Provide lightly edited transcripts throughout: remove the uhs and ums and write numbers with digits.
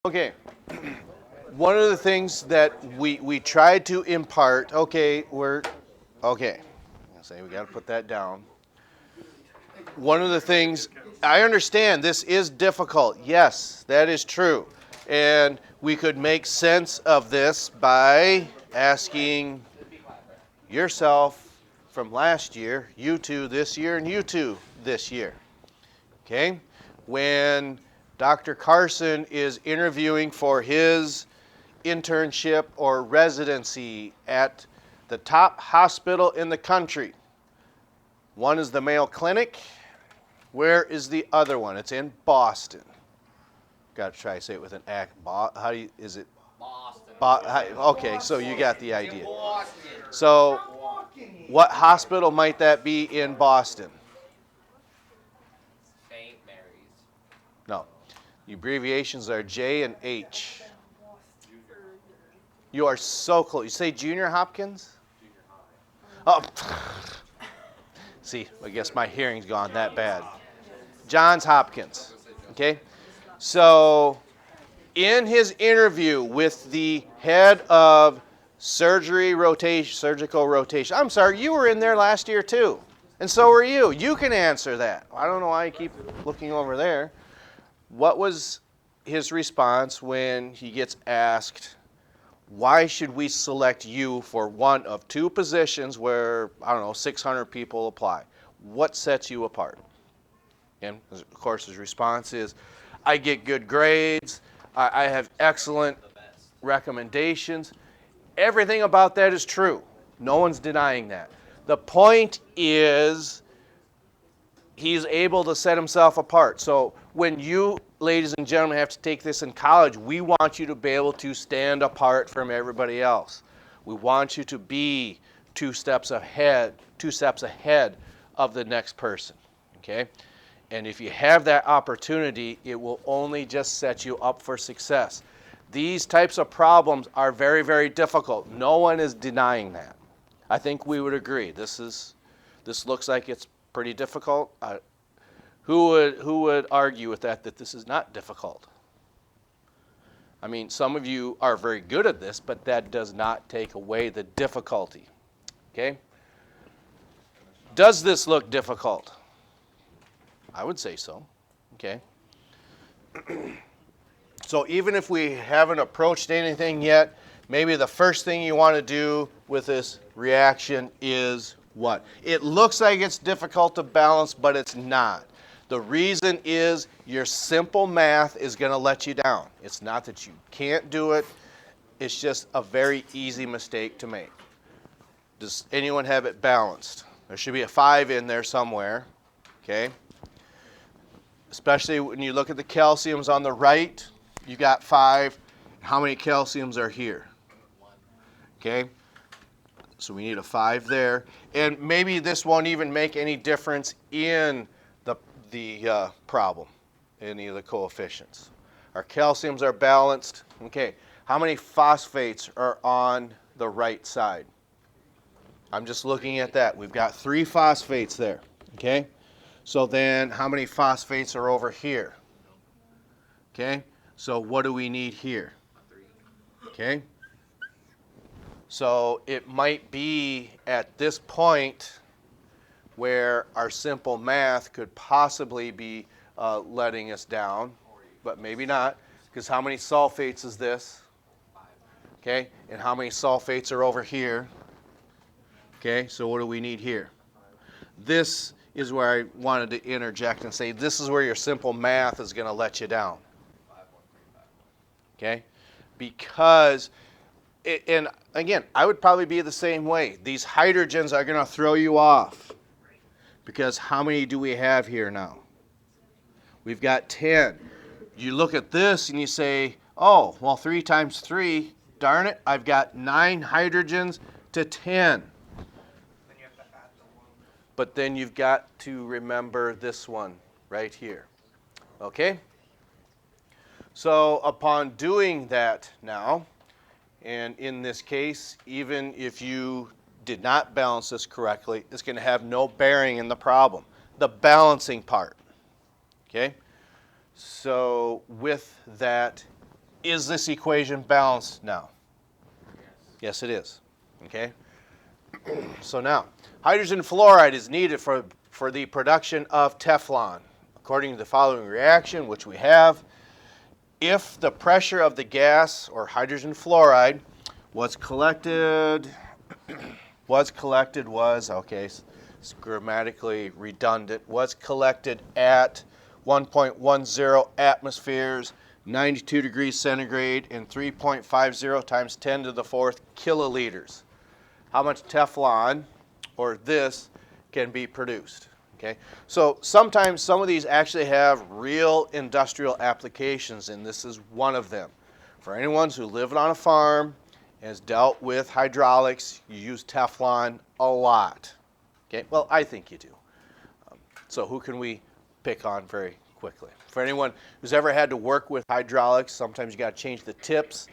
Okay, one of the things that we tried to impart, okay, I say we got to put that down. One of the things, I understand this is difficult. Yes, that is true. And we could make sense of this by asking yourself from last year, you two this year, and you two this year. Okay? When Dr. Carson is interviewing for his internship or residency at the top hospital in the country, one is the Mayo Clinic. Where is the other one? It's in Boston. Got to try to say it with an act. How do you, is it? Boston. Okay, so you got the idea. So, what hospital might that be in Boston? St. Mary's. No. The abbreviations are J and H. You are so close. You say Junior Hopkins? Oh. See, I guess my hearing's gone that bad. Johns Hopkins. Okay? So, in his interview with the head of surgical rotation, I'm sorry, you were in there last year too. And so were you. You can answer that. I don't know why you keep looking over there. What was his response when he gets asked, why should we select you for one of two positions where, I don't know, 600 people apply? What sets you apart? And of course his response is, I get good grades, I have excellent recommendations. Everything about that is true. No one's denying that. The point is, he's able to set himself apart. So when you, ladies and gentlemen, have to take this in college, we want you to be able to stand apart from everybody else. We want you to be two steps ahead of the next person, okay? And if you have that opportunity, it will only just set you up for success. These types of problems are very, very difficult. No one is denying that. I think we would agree. This looks like it's pretty difficult. Who would argue with that this is not difficult? I mean, some of you are very good at this, but that does not take away the difficulty. Okay? Does this look difficult? I would say so. Okay? So even if we haven't approached anything yet, maybe the first thing you want to do with this reaction is what? It looks like it's difficult to balance, but it's not. The reason is your simple math is going to let you down. It's not that you can't do it. It's just a very easy mistake to make. Does anyone have it balanced? There should be a 5 in there somewhere. Okay? Especially when you look at the calciums on the right, you got 5. How many calciums are here? 1. Okay? So we need a 5 there. And maybe this won't even make any difference in the problem, any of the coefficients. Our calciums are balanced. Okay, how many phosphates are on the right side? I'm just looking at that. We've got 3 phosphates there. Okay, so then how many phosphates are over here? Okay, so what do we need here? 3. Okay, so it might be at this point where our simple math could possibly be letting us down, but maybe not, because how many sulfates is this? 5. Okay, and how many sulfates are over here? Okay, so what do we need here? This is where I wanted to interject and say this is where your simple math is going to let you down. 5, 1, 3, 5. Okay, because, and again, I would probably be the same way. These hydrogens are going to throw you off. Because how many do we have here now? We've got 10. You look at this and you say, oh, well, 3 times 3, darn it, I've got 9 hydrogens to 10. Then you have to add the 1. But then you've got to remember this one right here. Okay? So upon doing that now, and in this case, even if you did not balance this correctly, it's going to have no bearing in the problem. The balancing part. Okay? So with that Is this equation balanced now? Yes, it is. Okay? So now, hydrogen fluoride is needed for the production of Teflon. According to the following reaction, which we have, if the pressure of the gas or hydrogen fluoride was collected, okay, it's grammatically redundant, was collected at 1.10 atmospheres, 92 degrees centigrade, and 3.50 times 10 to the fourth kiloliters. How much Teflon, or this, can be produced? Okay, so sometimes some of these actually have real industrial applications, and this is one of them. For anyone who lives on a farm and has dealt with hydraulics, you use Teflon a lot. Okay, well, I think you do. So who can we pick on very quickly? For anyone who's ever had to work with hydraulics, sometimes you got to change the tips.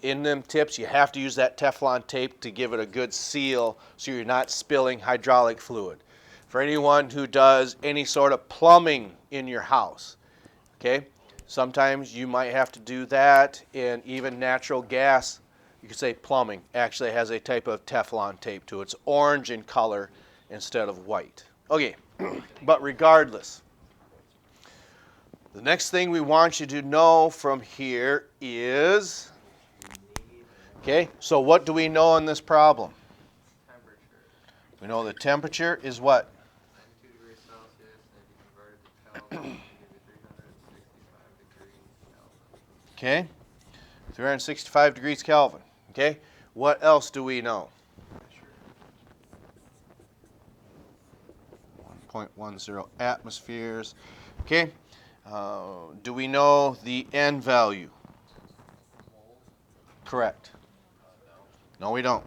In them tips, you have to use that Teflon tape to give it a good seal so you're not spilling hydraulic fluid. For anyone who does any sort of plumbing in your house, okay, sometimes you might have to do that, and even natural gas, you could say plumbing, actually has a type of Teflon tape to it. It's orange in color instead of white. Okay, but regardless, the next thing we want you to know from here is, okay, so what do we know in this problem? Temperature. We know the temperature is what? 92 degrees Celsius, and if you convert it to Kelvin, it'll give you 365 degrees Kelvin. Okay, 365 degrees Kelvin. Okay, what else do we know? 1.10 atmospheres. Okay, do we know the N value? Correct. No, we don't.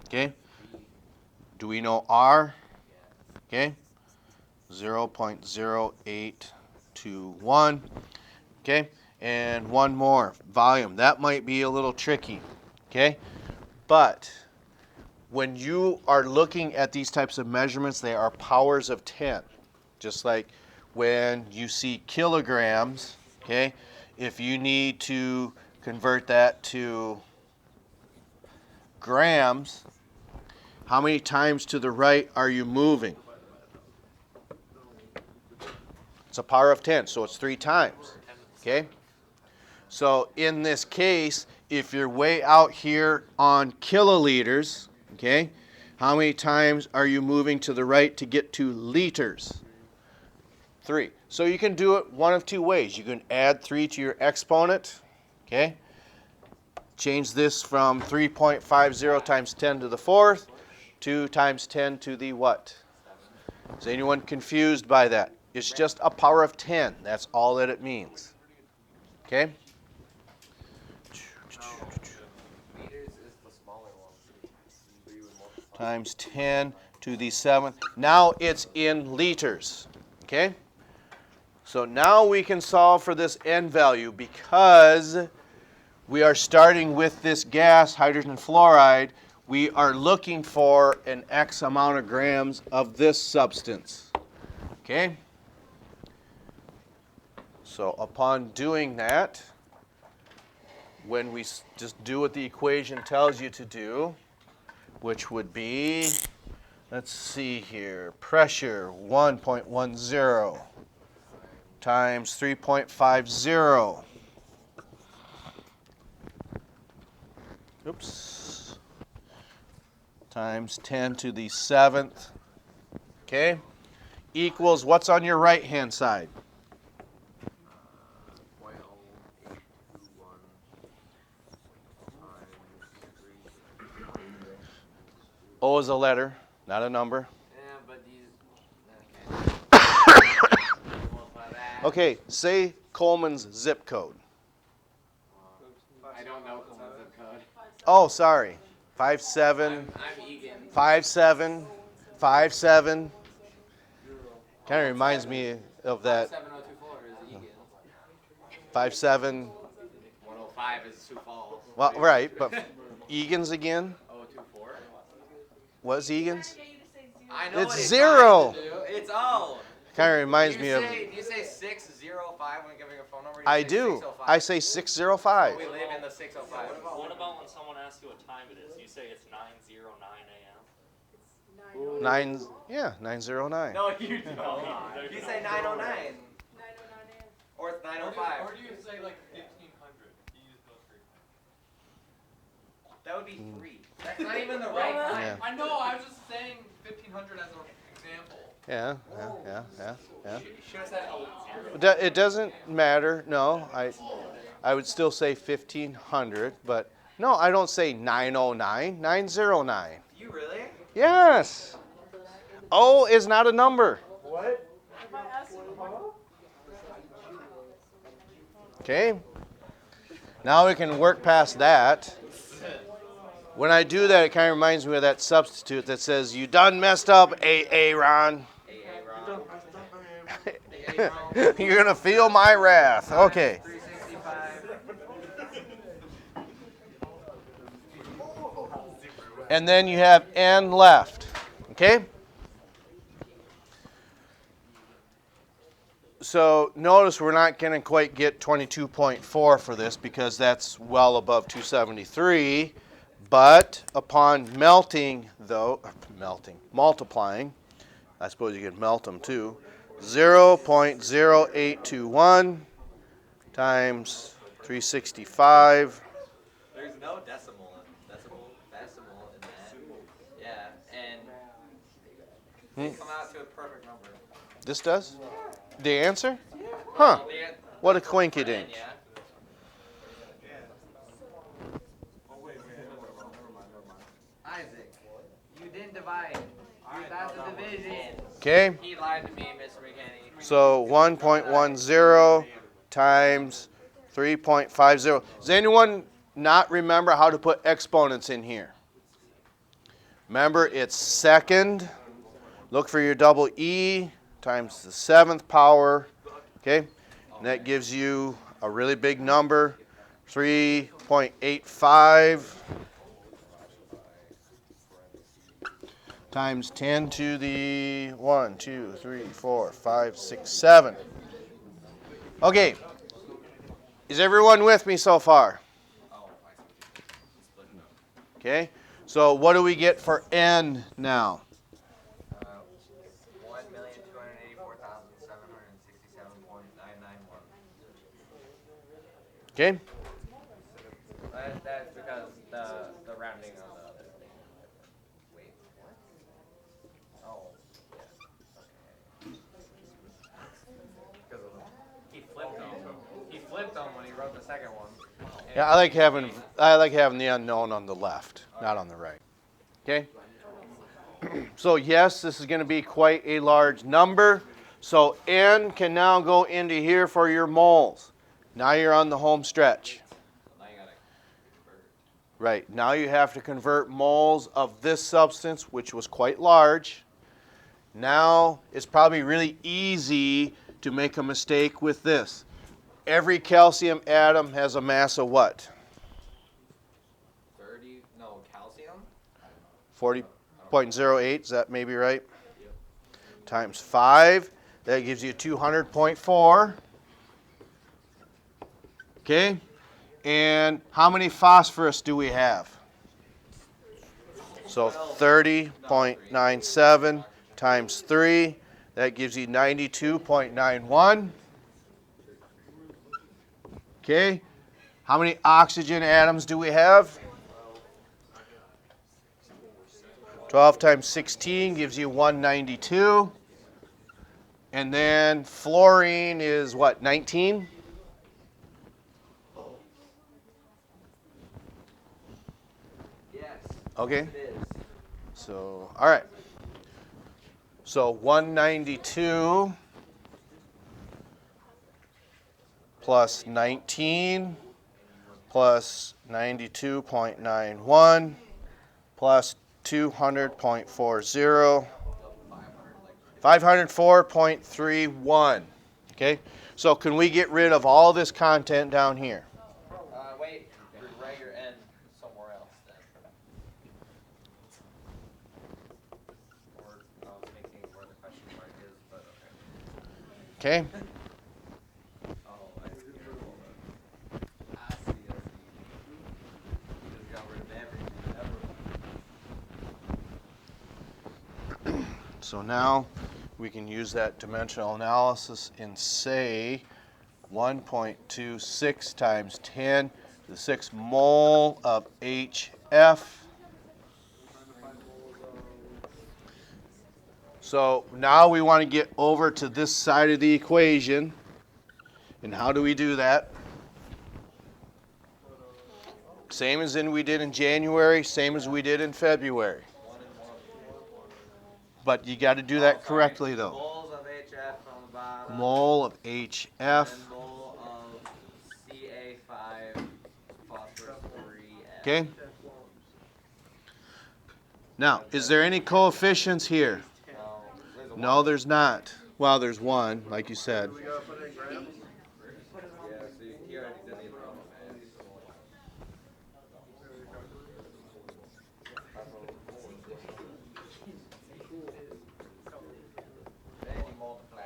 Okay, do we know R? Okay, 0.0821. Okay, and one more, volume. That might be a little tricky. Okay, but when you are looking at these types of measurements, they are powers of 10. Just like when you see kilograms, okay, if you need to convert that to grams, how many times to the right are you moving? It's a power of 10, so it's 3 times. Okay? So in this case, if you're way out here on kiloliters, okay, how many times are you moving to the right to get to liters? 3. So you can do it one of two ways. You can add 3 to your exponent, okay? Change this from 3.50 times 10 to the fourth to times 10 to the what? Is anyone confused by that? It's just a power of 10. That's all that it means. Okay? Meters is the smaller one. So you would multiply. Times 10 to the 7th. Now it's in liters. Okay? So now we can solve for this N value because we are starting with this gas, hydrogen fluoride. We are looking for an X amount of grams of this substance. Okay? So upon doing that, when we just do what the equation tells you to do, which would be, let's see here, pressure 1.10 times 3.50. Oops. Times 10 to the 7th. Okay? Equals what's on your right-hand side? 0.0821 times 3. O is a letter, not a number. Yeah, but these. Okay. Multiply that. Okay, say Coleman's zip code. I don't know Coleman's zip code. Oh, sorry. 57, I'm Egan. 57, 57. Kind of reminds me of that 7024 is Egan. 57. 105 is Sioux Falls. Well, right, but Egan's again. 024. What's Egan's? I know It's what 0. trying to do. It's O. Kind of reminds me of. Do you say 605? 605 when giving a phone number? You I say do. 605. I say 605. We live in the 605. What about when someone asks you what time it is? You say it's 9:09 a.m. 909. No, you don't. You say 909. 9:09 a.m. Or it's 905. Or do you say like 1500? You use those three times. That would be 3. That's not even the right Well, time. Yeah. I know, I was just saying 1500 as an example. Yeah. Should have said 8. It doesn't matter. No, I would still say 1500, but no, I don't say 909. 909. You really? Yes. O is not a number. If I ask you Okay. Now we can work past that. When I do that, it kind of reminds me of that substitute that says, "You done messed up, Aaron." You're gonna feel my wrath. Okay. 365. And then you have n left. Okay? So notice we're not going to quite get 22.4 for this because that's well above 273. But upon multiplying, I suppose you could melt them too, 0.0821 times 365. There's no decimal in that. Yeah, and they come out to a perfect number. This does? The answer? Huh. What a quinky dink. Yeah. Isaac, you didn't divide. That's the division. Okay. He lied to me, Mr. McKinney. So 1.10 times 3.50. Does anyone not remember how to put exponents in here? Remember, it's second. Look for your double E times the 7th power. Okay? And that gives you a really big number, 3.85 times 10 to the 1, 2, 3, 4, 5, 6, 7. Okay. Is everyone with me so far? Okay. So what do we get for n now? 1,284,767.991. Okay. That's because the rounding on the other. Wait. Oh. Yeah. Okay. Because of he flipped them when he wrote the second one. Yeah, I like having the unknown on the left, not on the right. Okay? So yes, this is going to be quite a large number. So n can now go into here for your moles. Now you're on the home stretch. Now you gotta convert. Right. Now you have to convert moles of this substance, which was quite large. Now it's probably really easy to make a mistake with this. Every calcium atom has a mass of what? 30, no, calcium? 40.08, is that maybe right? Yep. Times 5, that gives you 200.4. Okay? And how many phosphorus do we have? So 30.97 times 3, that gives you 92.91. Okay? How many oxygen atoms do we have? 12 times 16 gives you 192. And then fluorine is what, 19? Yes. Okay. It is. So, all right. So 192 plus 19 plus 92.91 plus 200.40, 504.31. Okay? So can we get rid of all this content down here? Wait, write your N somewhere else then. Or thinking where the question mark is, but okay. Okay? So now we can use that dimensional analysis and say 1.26 times 10 to the 6 mole of HF. So now we want to get over to this side of the equation. And how do we do that? Same as we did in January, same as we did in February. But you got to do that correctly though. Moles of HF on the bottom. Mole of HF. And mole of Ca5 phosphorus 3F. Okay? Now, is there any coefficients here? No, there's not. Well, there's one, like you said. We gotta put it in grams? Yeah, so he already did the problem. Then you multiply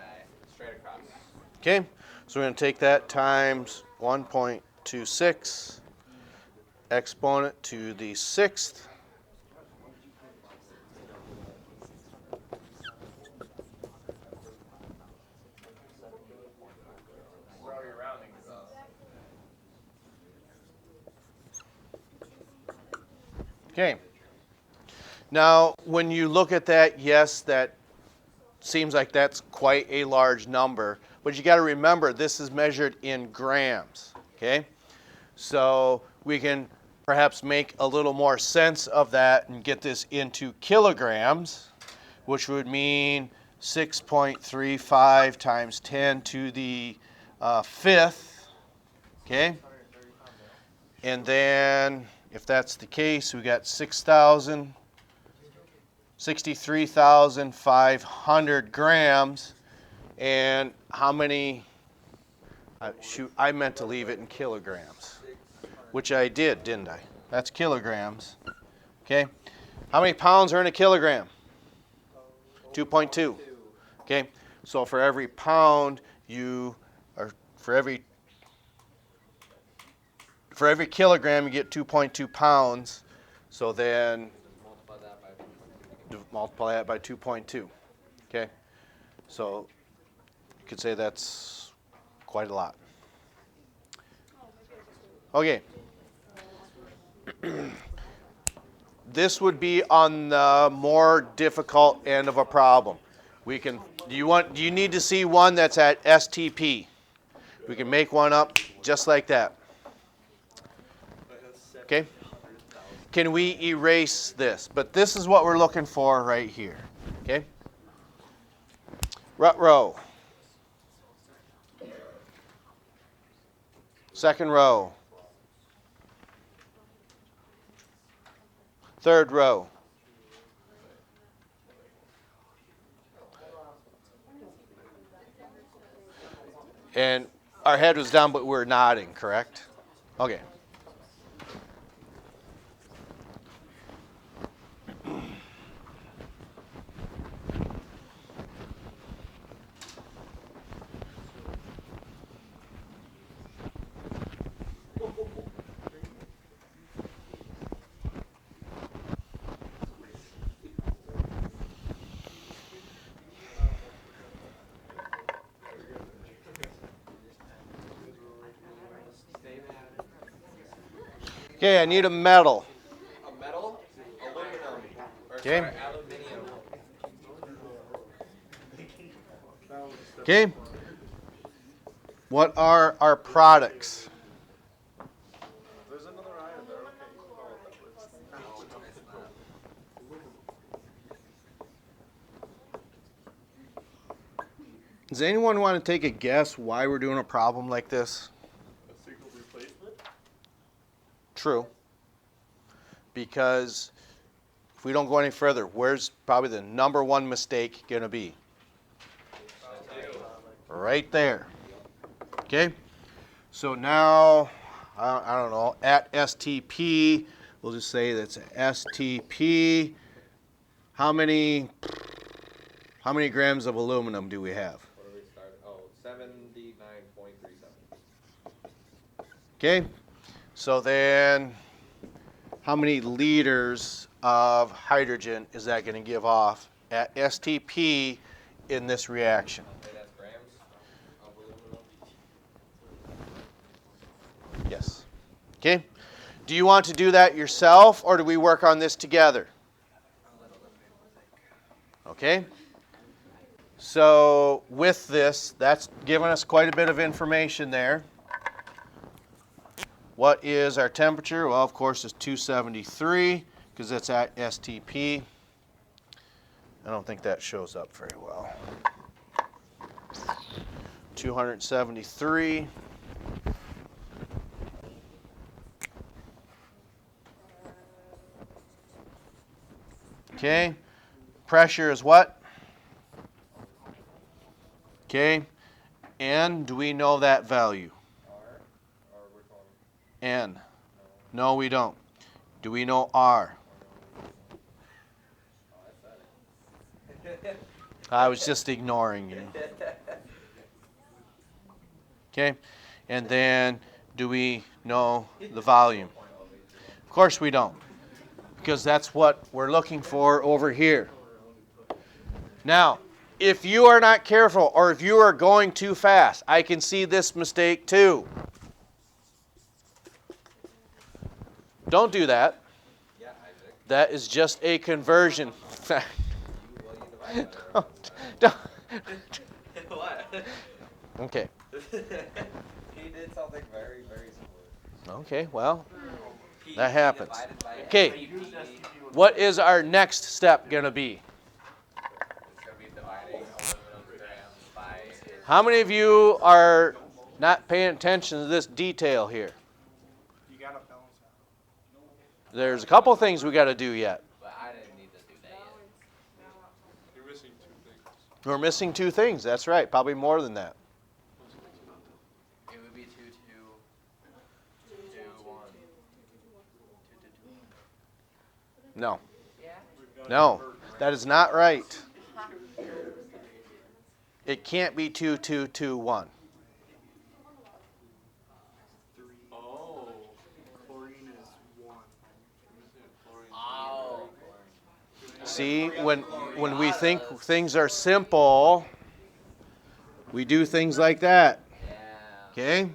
straight across. Okay? So we're going to take that times 1.26 exponent to the 6th. Okay. Now, when you look at that, yes, that seems like that's quite a large number. But you got to remember, this is measured in grams. Okay? So we can perhaps make a little more sense of that and get this into kilograms, which would mean 6.35 times 10 to the 5th. Okay? And then, if that's the case, we got 63,500 grams. And how many? Shoot, I meant to leave it in kilograms, which I did, didn't I? That's kilograms. Okay. How many pounds are in a kilogram? 2.2. Okay. So for every pound, for every kilogram, you get 2.2 pounds. So then multiply that by 2.2. Okay? So you could say that's quite a lot. Okay. This would be on the more difficult end of a problem. Do you need to see one that's at STP? We can make one up just like that. Okay? Can we erase this? But this is what we're looking for right here. Okay? Rut row. Second row. Third row. And our head was down, but we're nodding, correct? Okay. Okay, I need a metal. A metal? Aluminum. Or Okay. sorry, aluminium. Okay. What are our products? There's another item there. Does anyone want to take a guess why we're doing a problem like this? A signal replacement? True. Because if we don't go any further, where's probably the number one mistake going to be? Right there. Okay? So now, I don't know, at STP, we'll just say that's STP. How many grams of aluminum do we have? What do we start? Oh, 79.37. Okay? So then, how many liters of hydrogen is that going to give off at STP in this reaction. Okay, that's grams of aluminum. Yes. Okay. Do you want to do that yourself, or do we work on this together? Okay. So with this, that's given us quite a bit of information there. What is our temperature? Well, of course, it's 273 because it's at STP. I don't think that shows up very well. 273. Okay. Pressure is what? Okay. N, do we know that value? R, or which one? N. No, we don't. Do we know R? Oh, I said it. I was just ignoring you. Okay. And then do we know the volume? Of course we don't, because that's what we're looking for over here. Now, if you are not careful or if you are going too fast, I can see this mistake too. Don't do that. Yeah, Isaac. That is just a conversion. Well, you divided by Don't. What? Okay. He did something very, very similar. Okay, well, P that happens. divided by Okay. STP. What is our next step going to be? It's going to be dividing aluminum grams by its. How many of you are not paying attention to this detail here? You gotta balance out. There's a couple things we got to do yet. But I didn't need to do that yet. You're missing two things. We're missing two things. That's right. Probably more than that. It would be 2, 2, 2, 1. 2, 2, 2. No. Yeah. No. That is not right. It can't be 2, 2, 2, 1. Oh, chlorine is 1. Oh. See, when we think things are simple, we do things like that. Yeah. Okay?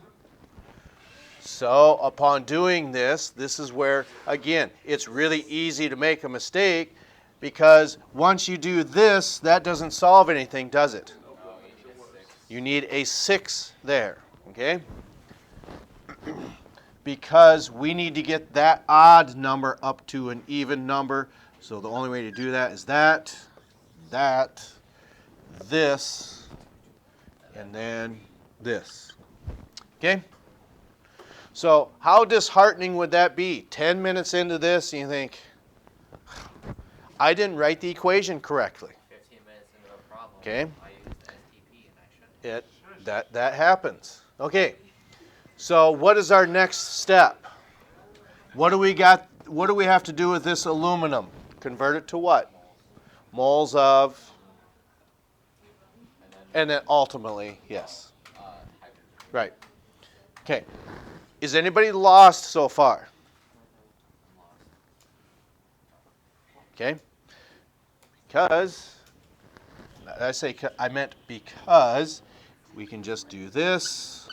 So upon doing this, this is where, again, it's really easy to make a mistake, because once you do this, that doesn't solve anything, does it? You need a 6 there, okay? Because we need to get that odd number up to an even number. So the only way to do that is that, this, and then this. Okay? So how disheartening would that be? 10 minutes into this, and you think, I didn't write the equation correctly. 15 minutes into the problem. Okay. I used STP and I shouldn't. That happens. Okay. So what is our next step? What do we got? What do we have to do with this aluminum? Convert it to what? Moles of, and then ultimately, yes. Hydrogen. Right. Okay. Is anybody lost so far? Okay. Because, I meant because we can just do this.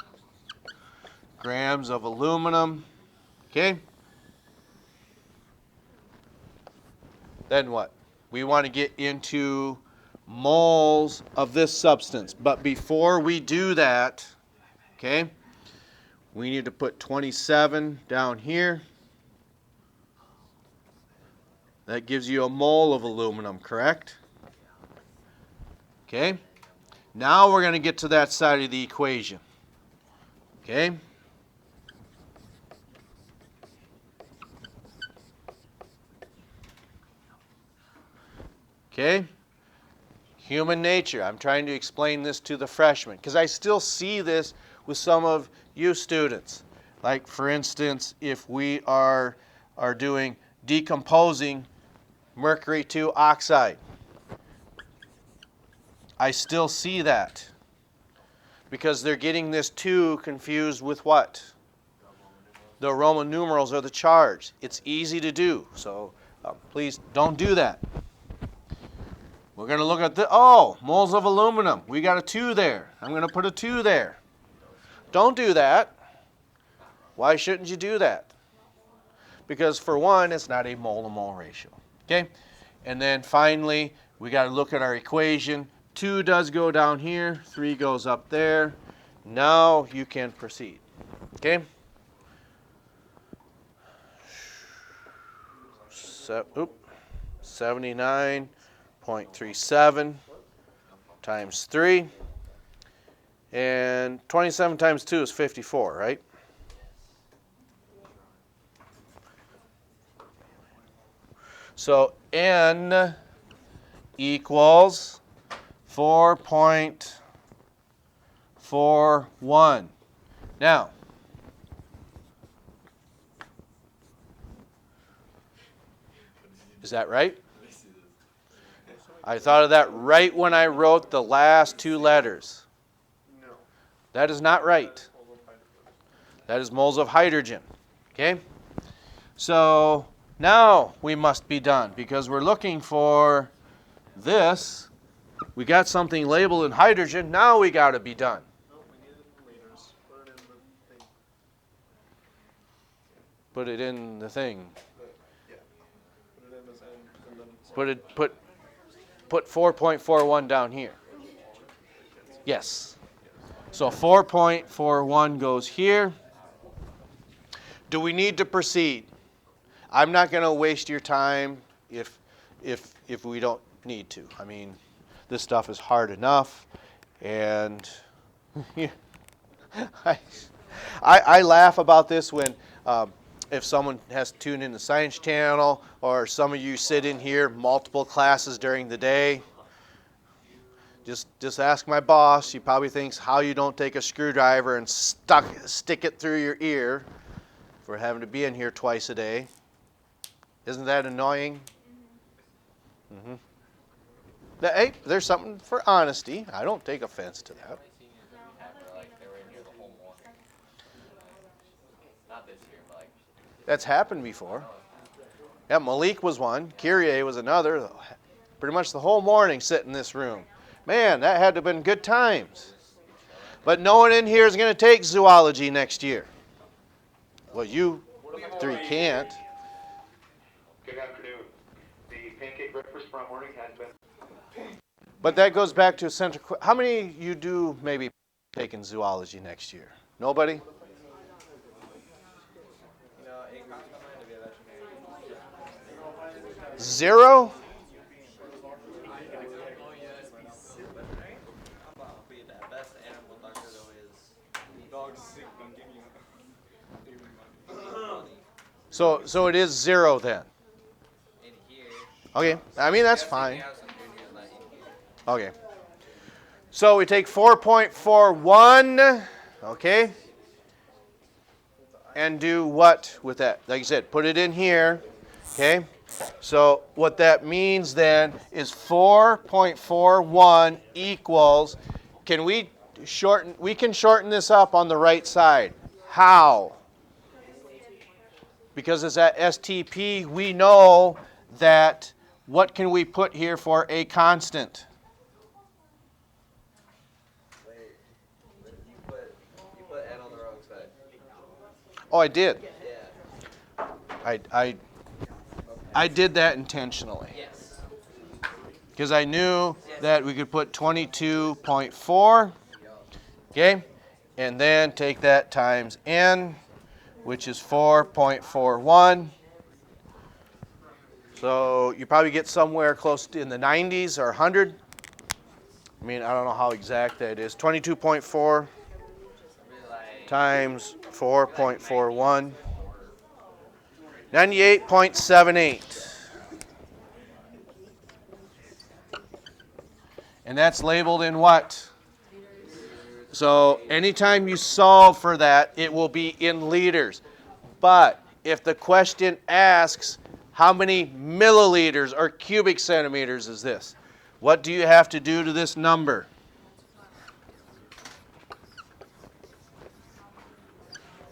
Grams of aluminum. Okay. Then what? We want to get into moles of this substance. But before we do that, okay, we need to put 27 down here. That gives you a mole of aluminum, correct? Okay. Now we're going to get to that side of the equation. Okay. Okay. Human nature. I'm trying to explain this to the freshmen because I still see this with some of you students. Like, for instance, if we are doing decomposing mercury to oxide, I still see that because they're getting this 2 confused with what? The Roman numerals or the charge. It's easy to do, so please don't do that. We're going to look at the, moles of aluminum. We got a 2 there. I'm going to put a 2 there. Don't do that. Why shouldn't you do that? Because for one, it's not a mole-to-mole ratio. Okay? And then finally, we got to look at our equation. 2 does go down here. 3 goes up there. Now you can proceed. Okay? 79.37 times 3. And 27 times 2 is 54, right? So N equals 4.41. Now, is that right? I thought of that right when I wrote the last 2 letters. No. That is not right. That is moles of hydrogen. Okay? So now we must be done because we're looking for this. We got something labeled in hydrogen. Now we got to be done. No, we need it in liters. Put it in the thing. Put it in the thing. Yeah. Put it in the same. And then Put 4.41 down here. Yes. So 4.41 goes here. Do we need to proceed? I'm not going to waste your time if we don't need to. I mean, this stuff is hard enough, and I laugh about this when if someone has to tune in the Science Channel, or some of you sit in here multiple classes during the day. Just ask my boss. He probably thinks how you don't take a screwdriver and stick it through your ear for having to be in here twice a day. Isn't that annoying? Mm-hmm. Hey, there's something for honesty. I don't take offense to that. That's happened before. Yeah, Malik was one. Kyrie was another. Pretty much the whole morning sitting in this room. Man, that had to have been good times. But no one in here is going to take zoology next year. Well, you 3 can't. Good afternoon. The pancake breakfast tomorrow morning has been. But that goes back to center. How many you do maybe taking zoology next year? Nobody? Zero? So it is 0 then. Okay, I mean that's fine. Okay. So we take 4.41, okay, and do what with that? Like you said, put it in here, okay? So what that means then is 4.41 equals, we can shorten this up on the right side. How? Because it's at STP, we know that what can we put here for a constant? You put N on the wrong side. Oh, I did. Yeah. I did that intentionally. Yes. Because I knew that we could put 22.4, okay, and then take that times N, which is 4.41. So you probably get somewhere close to in the 90s or 100. I mean, I don't know how exact that is. 22.4 times 4.41. 98.78. And that's labeled in what? So anytime you solve for that, it will be in liters. But if the question asks how many milliliters or cubic centimeters is this, what do you have to do to this number?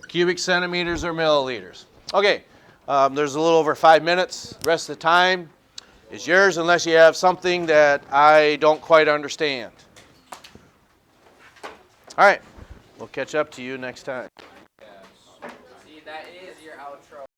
Cubic centimeters or milliliters. Okay, there's a little over 5 minutes. The rest of the time is yours unless you have something that I don't quite understand. All right, we'll catch up to you next time. See, that is your outro.